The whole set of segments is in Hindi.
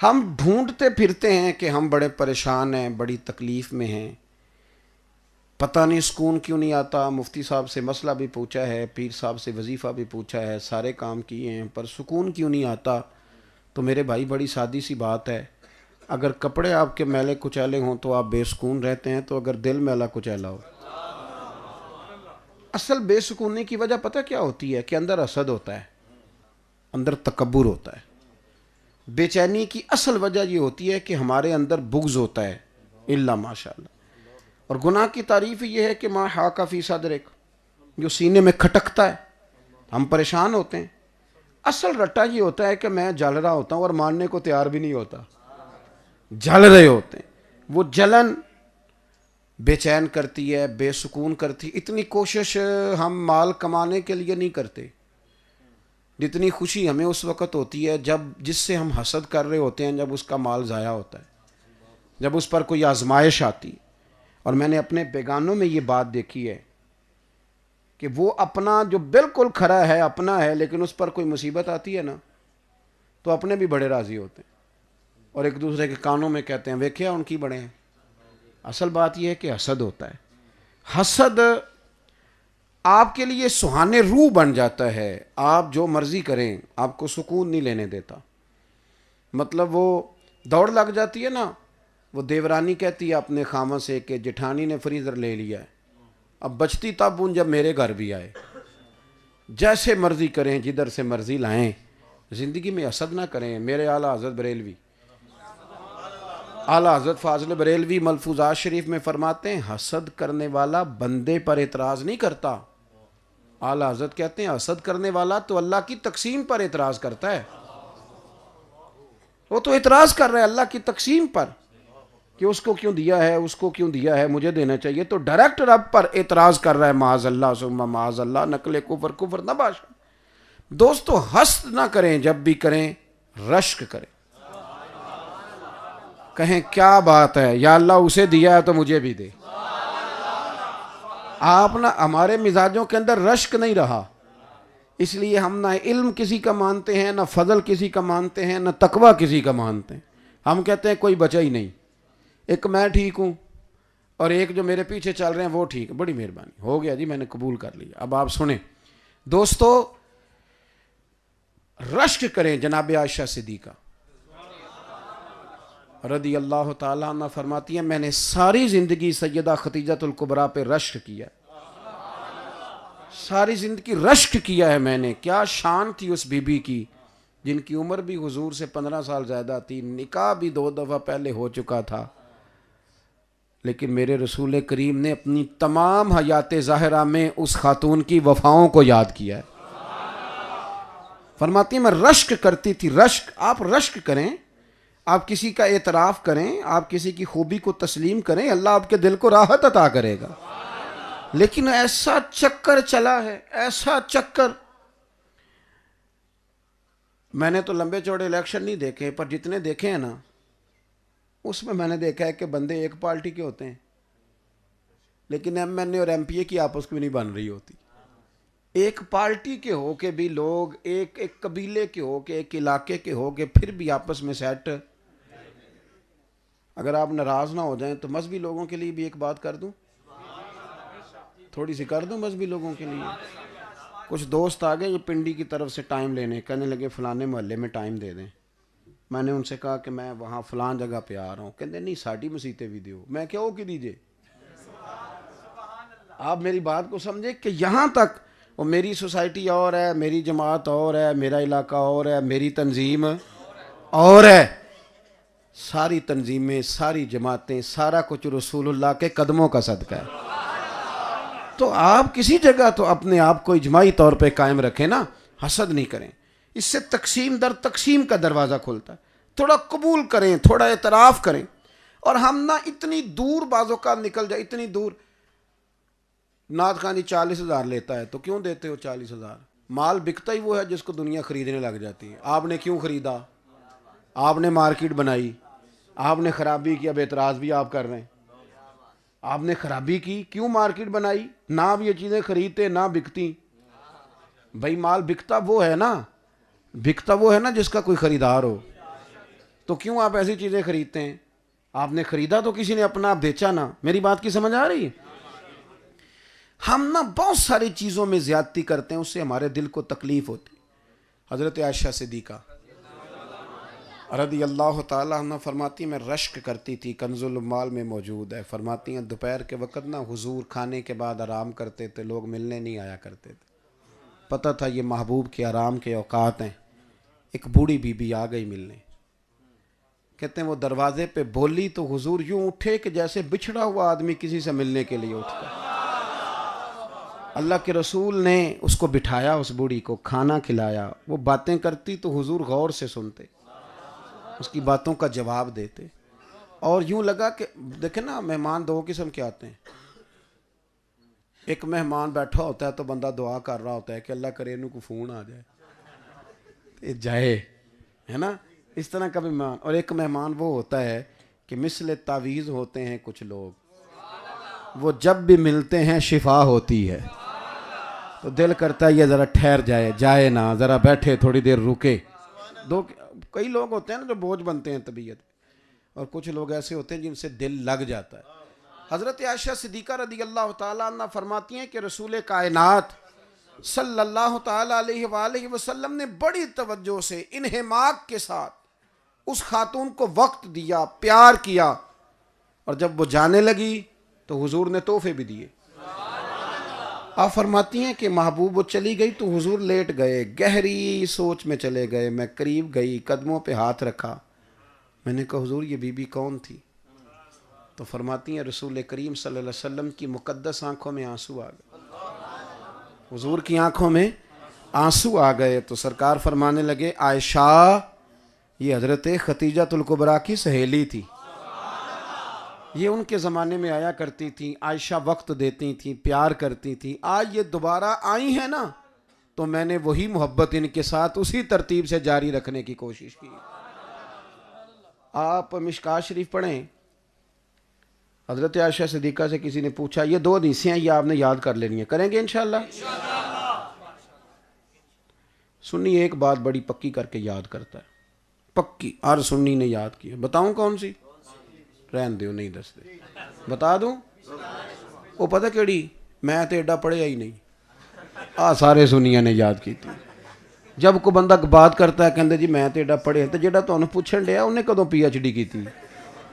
हम ढूंढते फिरते हैं कि हम बड़े परेशान हैं, बड़ी तकलीफ़ में हैं, पता नहीं सुकून क्यों नहीं आता। मुफ्ती साहब से मसला भी पूछा है, पीर साहब से वजीफ़ा भी पूछा है, सारे काम किए हैं, पर सुकून क्यों नहीं आता। तो मेरे भाई बड़ी सादी सी बात है, अगर कपड़े आपके मैले कुचैले हों तो आप बेसुकून रहते हैं, तो अगर दिल मैला कुचैला हो। असल बेसुकूनी की वजह पता क्या होती है कि अंदर हसद होता है, अंदर तकब्बुर होता है। बेचैनी की असल वजह ये होती है कि हमारे अंदर बुग़्ज़ होता है, इल्ला माशाअल्लाह। और गुनाह की तारीफ़ ये है कि मा हाका फ़ी सदरिक, जो सीने में खटकता है, हम परेशान होते हैं। असल रट्टा ये होता है कि मैं जल रहा होता हूँ और मानने को तैयार भी नहीं होता, जल रहे होते हैं। वो जलन बेचैन करती है, बेसुकून करती है। इतनी कोशिश हम माल कमाने के लिए नहीं करते जितनी खुशी हमें उस वक़्त होती है जब जिससे हम हसद कर रहे होते हैं, जब उसका माल ज़ाया होता है, जब उस पर कोई आजमाइश आती है। और मैंने अपने बेगानों में ये बात देखी है कि वो अपना जो बिल्कुल खरा है अपना है, लेकिन उस पर कोई मुसीबत आती है ना, तो अपने भी बड़े राज़ी होते हैं और एक दूसरे के कानों में कहते हैं वेख्या उनकी बड़े हैं। असल बात यह है कि हसद होता है। हसद आपके लिए सुहाने रूह बन जाता है, आप जो मर्जी करें आपको सुकून नहीं लेने देता। मतलब वो दौड़ लग जाती है ना, वो देवरानी कहती है अपने खामा से कि जेठानी ने फ्रीज़र ले लिया है, अब बचती तब उन जब मेरे घर भी आए। जैसे मर्जी करें, जिधर से मर्जी लाएं, ज़िंदगी में हसद ना करें। मेरे आला हज़रत बरेलवी, आला हज़रत फाज़िल बरेलवी मलफूज़ात शरीफ में फरमाते हैं, हसद करने वाला बंदे पर एतराज़ नहीं करता। आला हज़रत कहते हैं हसद करने वाला तो अल्लाह की तकसीम पर एतराज़ करता है। वो तो एतराज़ कर रहा है अल्लाह की तकसीम पर कि उसको क्यों दिया है, उसको क्यों दिया है, मुझे देना चाहिए। तो डायरेक्ट रब पर एतराज़ कर रहा है। माज़अल्लाह सुम्मा माज़अल्लाह, नकले कुफर कुफर न बाशा। दोस्तों हसद ना करें, जब भी करें रश्क करें, कहें क्या बात है या अल्लाह उसे दिया है तो मुझे भी दे। आप ना, हमारे मिजाजों के अंदर रश्क नहीं रहा, इसलिए हम ना इल्म किसी का मानते हैं, ना फजल किसी का मानते हैं, ना तकवा किसी का मानते हैं। हम कहते हैं कोई बचा ही नहीं, एक मैं ठीक हूँ और एक जो मेरे पीछे चल रहे हैं वो ठीक, बड़ी मेहरबानी, हो गया जी, मैंने कबूल कर लिया। अब आप सुने दोस्तों, रश्क करें। जनाब आयशा सिद्दीक़ा रदी अल्लाह ताला अन्हा फरमाती हैं, मैंने सारी ज़िंदगी सैयदा खतीजतुल कुबरा पे रश्क किया, सारी ज़िंदगी रश्क किया है मैंने। क्या शान थी उस बीबी की जिनकी उम्र भी हुजूर से 15 साल ज़्यादा थी, निकाह भी 2 दफ़ा पहले हो चुका था, लेकिन मेरे रसूल करीम ने अपनी तमाम हयात ज़ाहिरा में उस खातून की वफ़ाओं को याद किया है। फरमाती मैं रश्क करती थी। रश्क, आप रश्क करें, आप किसी का एतराफ़ करें, आप किसी की खूबी को तस्लीम करें, अल्लाह आपके दिल को राहत अता करेगा। लेकिन ऐसा चक्कर चला है, ऐसा चक्कर, मैंने तो लंबे चौड़े इलेक्शन नहीं देखे, पर जितने देखे हैं ना, उसमें मैंने देखा है कि बंदे एक पार्टी के होते हैं, लेकिन एमएनए और एमपीए की आपस में नहीं बन रही होती। एक पार्टी के हो के भी लोग, एक एक कबीले के हो के, एक इलाके के हो के, फिर भी आपस में सेट। अगर आप नाराज़ ना हो जाएं तो मजहबी लोगों के लिए भी एक बात कर दूं, थोड़ी सी कर दूं मजहबी लोगों के लिए। कुछ दोस्त आ गए ये पिंडी की तरफ से टाइम लेने, कहने लगे फ़लाने मोहल्ले में टाइम दे दें। मैंने उनसे कहा कि मैं वहाँ फ़लान जगह पे आ रहा हूँ। कहते नहीं साड़ी मसीते भी दो। मैं क्या हो कि दीजिए, आप मेरी बात को समझे कि यहाँ तक वो मेरी सोसाइटी और है, मेरी जमात और है, मेरा इलाका और है, मेरी तंजीम और है। सारी तंजीमें, सारी जमातें, सारा कुछ रसूलुल्लाह के कदमों का सदका है। तो आप किसी जगह तो अपने आप को इजमाई तौर पे कायम रखें ना, हसद नहीं करें। इससे तकसीम दर तकसीम का दरवाज़ा खुलता है। थोड़ा कबूल करें, थोड़ा एतराफ़ करें। और हम ना इतनी दूर बाज़ों का निकल जाए, इतनी दूर। नाथ खानी 40,000 लेता है तो क्यों देते हो 40,000? माल बिकता ही वो है जिसको दुनिया खरीदने लग जाती है। आपने क्यों खरीदा? आपने मार्केट बनाई, आपने ख़राबी की, अब एतराज़ भी आप कर रहे हैं। आपने ख़राबी की, क्यों मार्केट बनाई? ना आप ये चीज़ें खरीदते ना बिकती। भाई माल बिकता वो है ना, बिकता वो है ना जिसका कोई ख़रीदार हो। तो क्यों आप ऐसी चीजें खरीदते हैं? आपने खरीदा तो किसी ने अपना, आप बेचा ना। मेरी बात की समझ आ रही है? हम ना बहुत सारी चीजों में ज्यादती करते हैं, उससे हमारे दिल को तकलीफ होती। हजरत आयशा सिद्दीका रदी अल्लाह ताला अन्हा फरमाती, मैं रश्क करती थी, कंजुल माल में मौजूद है। फरमाती हैं दोपहर के वक़्त ना हुजूर खाने के बाद आराम करते थे, लोग मिलने नहीं आया करते थे। पता था ये महबूब के आराम के औकात हैं। एक बूढ़ी बीबी आ गई मिलने। कहते हैं वो दरवाजे पे बोली तो हुजूर यूं उठे कि जैसे बिछड़ा हुआ आदमी किसी से मिलने के लिए उठता। अल्लाह के रसूल ने उसको बिठाया, उस बूढ़ी को खाना खिलाया। वो बातें करती तो हुजूर गौर से सुनते, उसकी बातों का जवाब देते। और यूं लगा कि देखे ना, मेहमान दो किस्म के आते हैं। एक मेहमान बैठा होता है तो बंदा दुआ कर रहा होता है कि अल्लाह करे इन्हों को फोन आ जाए, जाए, है ना, इस तरह का मेहमान। और एक मेहमान वो होता है कि मिसले तावीज़ होते हैं कुछ लोग, वो जब भी मिलते हैं शिफा होती है। तो दिल करता है ये ज़रा ठहर जाए, जाए ना, ज़रा बैठे थोड़ी देर रुके। कई लोग होते हैं ना जो बोझ बनते हैं तबीयत, और कुछ लोग ऐसे होते हैं जिनसे दिल लग जाता है। हज़रत आयशा सिद्दीक़ा रदी अल्लाह ताला अन्हा फरमाती हैं कि रसूल कायनात सल्लल्लाहु ताला अलैहि वसल्लम ने बड़ी तवज्जो से इन्हिमाक के साथ उस खातून को वक्त दिया, प्यार किया। और जब वो जाने लगी तो हुजूर ने तोहफे भी दिए। आप फरमाती हैं कि महबूब वो चली गई तो हुजूर लेट गए, गहरी सोच में चले गए। मैं करीब गई, कदमों पे हाथ रखा। मैंने कहा हुजूर ये बीबी कौन थी? तो फरमाती हैं रसूल करीम सल्लल्लाहु अलैहि वसल्लम की मुकद्दस आंखों में आंसू आ गए। हुजूर की आंखों में आंसू आ गए तो सरकार फरमाने लगे, आयशा ये हजरत खतीजतुल कुबरा की सहेली थी, ये उनके ज़माने में आया करती थी। आयशा वक्त देती थी, प्यार करती थी। आज ये दोबारा आई है ना, तो मैंने वही मोहब्बत इनके साथ उसी तरतीब से जारी रखने की कोशिश की। आप मिशकात शरीफ पढ़ें। हज़रत आयशा सिद्दीक़ा से किसी ने पूछा, ये 2 हदीसें हैं, ये आपने याद कर लेनी है। करेंगे इंशाअल्लाह। सुन्नी एक बात बड़ी पक्की करके याद करता है, पक्की, हर सुन्नी ने याद की है। बताऊं कौन सी? रहन दो, नहीं दसते। बता दूं? वो पता केड़ी? मैं तो एडा पढ़िया ही नहीं, सारे सुनिया ने याद की थी। जब कोई बंदा बात करता है कहते जी मैं तो एडा पढ़िया, तो जेड़ा तुहानू पूछण दिया उन्हें कदों PhD की थी?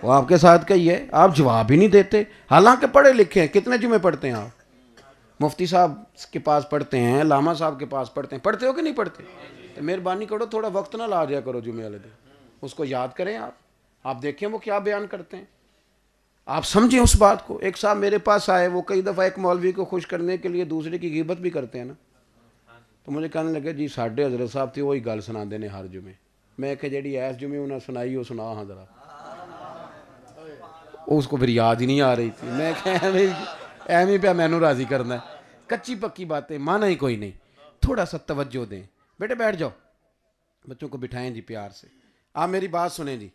वो आपके साथ का ही है, आप जवाब ही नहीं देते। हालांकि पढ़े लिखे हैं। कितने जुमे पढ़ते हैं आप? मुफ्ती साहब के पास पढ़ते हैं, लामा साहब के पास पढ़ते हैं। पढ़ते हो कि नहीं पढ़ते? तो मेहरबानी करो थोड़ा वक्त ना ला दिया करो जुमे वाले दिन, उसको याद करें। आप देखें वो क्या बयान करते हैं, आप समझें उस बात को। एक साहब मेरे पास आए, वो कई दफ़ा एक मौलवी को खुश करने के लिए दूसरे की गिबत भी करते हैं ना। तो मुझे कहने लगे जी साढ़े हज़रत साहब थे वही गल सुनाते हैं हर जुमे। मैं कि जी इस जुमे उन्हें सुनाई वो सुना हाँ ज़रा, उसको फिर याद ही नहीं आ रही थी। मैं एवं पे मैनू राज़ी करना है, कच्ची पक्की बातें माना ही कोई नहीं। थोड़ा सा तवज्जो दें। बेटे बैठ जाओ, बच्चों को बिठाएं जी प्यार से। आप मेरी बात सुने जी।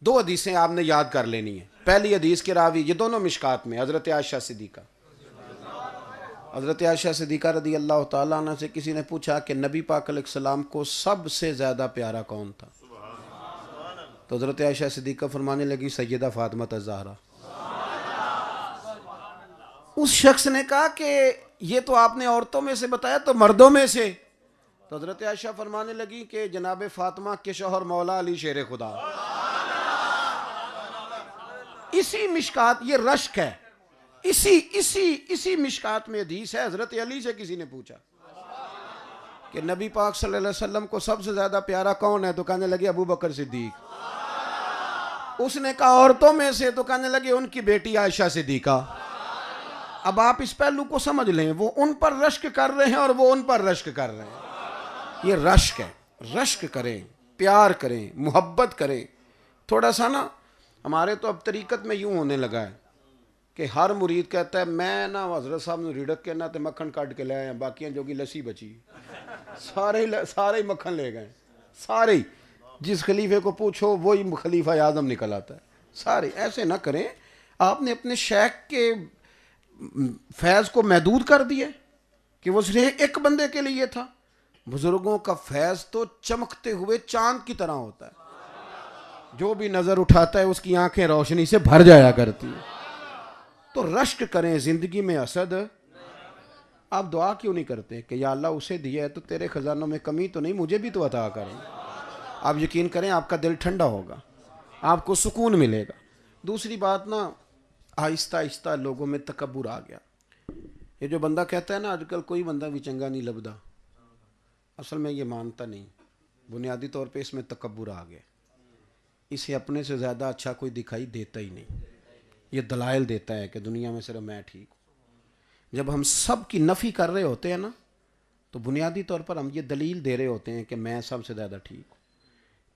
2 हदीसें आपने याद कर लेनी है। पहली हदीस के रावी, ये दोनों मिशकात में, हज़रत आयशा सिद्दीक़ा। हज़रत आयशा सिद्दीक़ा रदी अल्लाह ताला अन्हा से किसी ने पूछा कि नबी पाक अलैहिस्सलाम को सबसे ज़्यादा प्यारा कौन था? तो हज़रत आयशा सिद्दीक़ा फरमाने लगी सैयदा फ़ातिमा ज़हरा। उस शख्स ने कहा कि ये तो आपने औरतों में से बताया, तो मर्दों में से? तो हज़रत आयशा फरमाने लगी कि जनाब फ़ातिमा के शौहर मौला अली शेर खुदा। इसी मिशकात, ये रश्क है, इसी मिशकात में हदीस है। हज़रत अली से किसी ने पूछा कि नबी पाक सल्लल्लाहु अलैहि वसल्लम को सबसे ज़्यादा प्यारा कौन है? तो कहने लगे अबू बकर सिद्दीक। उसने कहा औरतों में से? तो कहने लगे उनकी बेटी आयशा सिद्दीक़ा। अब आप इस पहलू को समझ लें, वो उन पर रश्क कर रहे हैं और वो उन पर रश्क कर रहे हैं। ये रश्क है। रश्क करें, प्यार करें, मोहब्बत करें। थोड़ा सा ना, हमारे तो अब तरीक़त में यूँ होने लगा है कि हर मुरीद कहता है मैं ना हज़रत साहब ने रिड़क के ना तो मक्खन काट के ले आया, बाकियाँ जो कि लस्सी बची। सारे मक्खन ले गए, सारे ही। जिस खलीफे को पूछो वही खलीफा आज़म निकल आता है। सारे ऐसे ना करें। आपने अपने शेख के फैज़ को महदूद कर दिया कि वो सिर्फ एक बंदे के लिए था। बुजुर्गों का फैज़ तो चमकते हुए चांद की तरह होता है। जो भी नजर उठाता है उसकी आंखें रोशनी से भर जाया करती है। तो रश्क करें जिंदगी में असद। आप दुआ क्यों नहीं करते कि या अल्लाह उसे दिया है तो तेरे खजानों में कमी तो नहीं, मुझे भी तो अता करें। आप यकीन करें आपका दिल ठंडा होगा, आपको सुकून मिलेगा। दूसरी बात ना, आहिस्ता आहिस्ता लोगों में तकब्बुर आ गया। ये जो बंदा कहता है ना आजकल कोई बंदा भी चंगा नहीं लभदा, असल में ये मानता नहीं। बुनियादी तौर पे इसमें तकब्बुर आ गया। इसे अपने से ज़्यादा अच्छा कोई दिखाई देता ही नहीं। ये दलाइल देता है कि दुनिया में सिर्फ मैं ठीक हूँ। जब हम सब की नफ़ी कर रहे होते हैं ना, तो बुनियादी तौर पर हम ये दलील दे रहे होते हैं कि मैं सबसे ज़्यादा ठीक हूँ।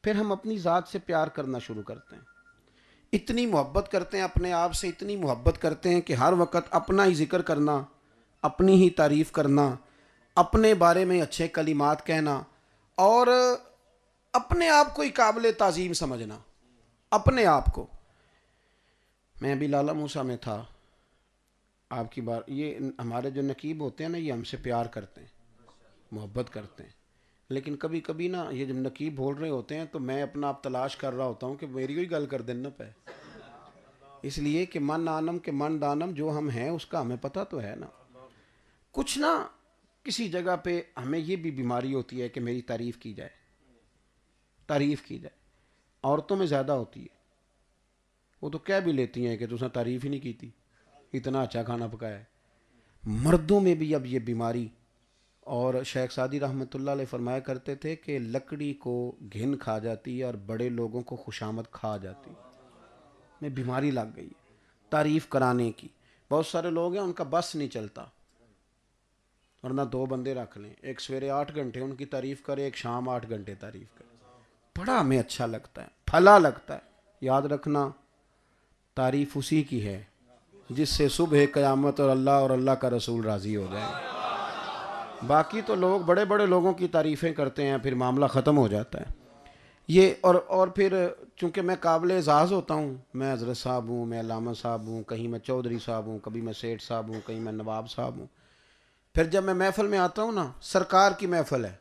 फिर हम अपनी ज़ात से प्यार करना शुरू करते हैं, इतनी मोहब्बत करते हैं अपने आप से, इतनी मोहब्बत करते हैं कि हर वक्त अपना ही जिक्र करना, अपनी ही तारीफ़ करना, अपने बारे में अच्छे कलिमात कहना और अपने आप को ही काबिल ताज़ीम समझना। अपने आप को। मैं भी लाला मूसा में था आपकी बार। ये हमारे जो नकीब होते हैं ना, ये हमसे प्यार करते हैं, मोहब्बत करते हैं। लेकिन कभी कभी ना ये जब नकीब बोल रहे होते हैं तो मैं अपना आप तलाश कर रहा होता हूँ कि मेरी ही गल कर देना पे। इसलिए कि मन आनम के मन दानम, जो हम हैं उसका हमें पता तो है ना। कुछ ना किसी जगह पे हमें ये भी बीमारी होती है कि मेरी तारीफ़ की जाए, तारीफ़ की जाए। औरतों में ज़्यादा होती है, वो तो कह भी लेती हैं कि तुमने तारीफ़ ही नहीं की थी, इतना अच्छा खाना पकाया है। मर्दों में भी अब ये बीमारी, और शेख सादी रहमतुल्लाह अलैह फरमाया करते थे कि लकड़ी को घिन खा जाती है और बड़े लोगों को खुशामद खा जाती है। में बीमारी लग गई है तारीफ़ कराने की। बहुत सारे लोग हैं उनका बस नहीं चलता, वरना 2 बंदे रख लें, एक सवेरे 8 घंटे उनकी तारीफ़ करे, एक शाम 8 घंटे तारीफ़ करे। बड़ा हमें अच्छा लगता है, फला लगता है। याद रखना, तारीफ़ उसी की है जिससे सुबह क़यामत और अल्लाह का रसूल राज़ी हो जाए। बाकी तो लोग बड़े बड़े लोगों की तारीफ़ें करते हैं, फिर मामला ख़त्म हो जाता है ये। और फिर चूँकि मैं काबिल एज़ाज़ होता हूँ, मैं हज़रत साहब हूँ, मैं अल्लामा साहब हूँ, कहीं मैं चौधरी साहब हूँ, कभी मैं सेठ साहब हूँ, कहीं मैं नवाब साहब हूँ। फिर जब मैं महफ़िल में आता हूँ ना, सरकार की महफ़िल है।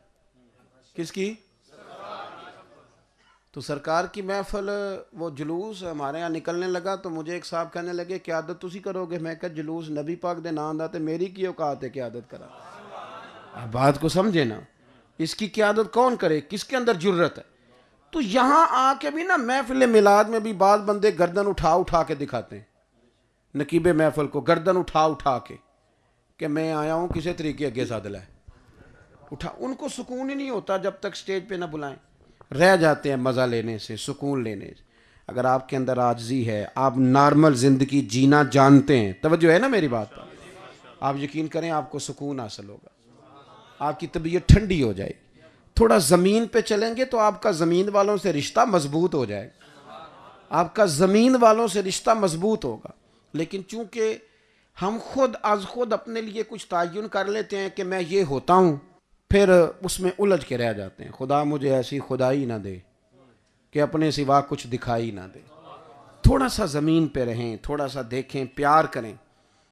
किसकी? तो सरकार की महफ़िल, वो जुलूस हमारे यहाँ निकलने लगा तो मुझे एक साहब कहने लगे क़यादत तुसी करोगे? मैं कहा जुलूस नबी पाक दे नाम दा ते मेरी की औकात है क़यादत करा। आप बात को समझे ना, इसकी क़यादत कौन करे, किसके अंदर जुर्रत है? तो यहाँ आके भी ना महफ़िल मिलाद में भी बाद बंदे गर्दन उठा उठा के दिखाते हैं, नकीब महफ़िल को गर्दन उठा उठा के कि मैं आया हूँ किसी तरीके अगे सादला है उठा। उनको सुकून ही नहीं होता जब तक स्टेज पे ना बुलाएं, रह जाते हैं मज़ा लेने से, सुकून लेने से। अगर आपके अंदर आजिज़ी है, आप नॉर्मल ज़िंदगी जीना जानते हैं, तवज्जो है ना मेरी बात पर, आप यकीन करें आपको सुकून हासिल होगा, आपकी तबीयत ठंडी हो जाएगी। थोड़ा ज़मीन पे चलेंगे तो आपका ज़मीन वालों से रिश्ता मजबूत हो जाएगा, आपका ज़मीन वालों से रिश्ता मजबूत होगा। लेकिन चूँकि हम खुद आज खुद अपने लिए कुछ तयन कर लेते हैं कि मैं ये होता हूँ, फिर उसमें उलझ के रह जाते हैं। खुदा मुझे ऐसी खुदाई ना दे कि अपने सिवा कुछ दिखाई ना दे। थोड़ा सा ज़मीन पे रहें, थोड़ा सा देखें, प्यार करें।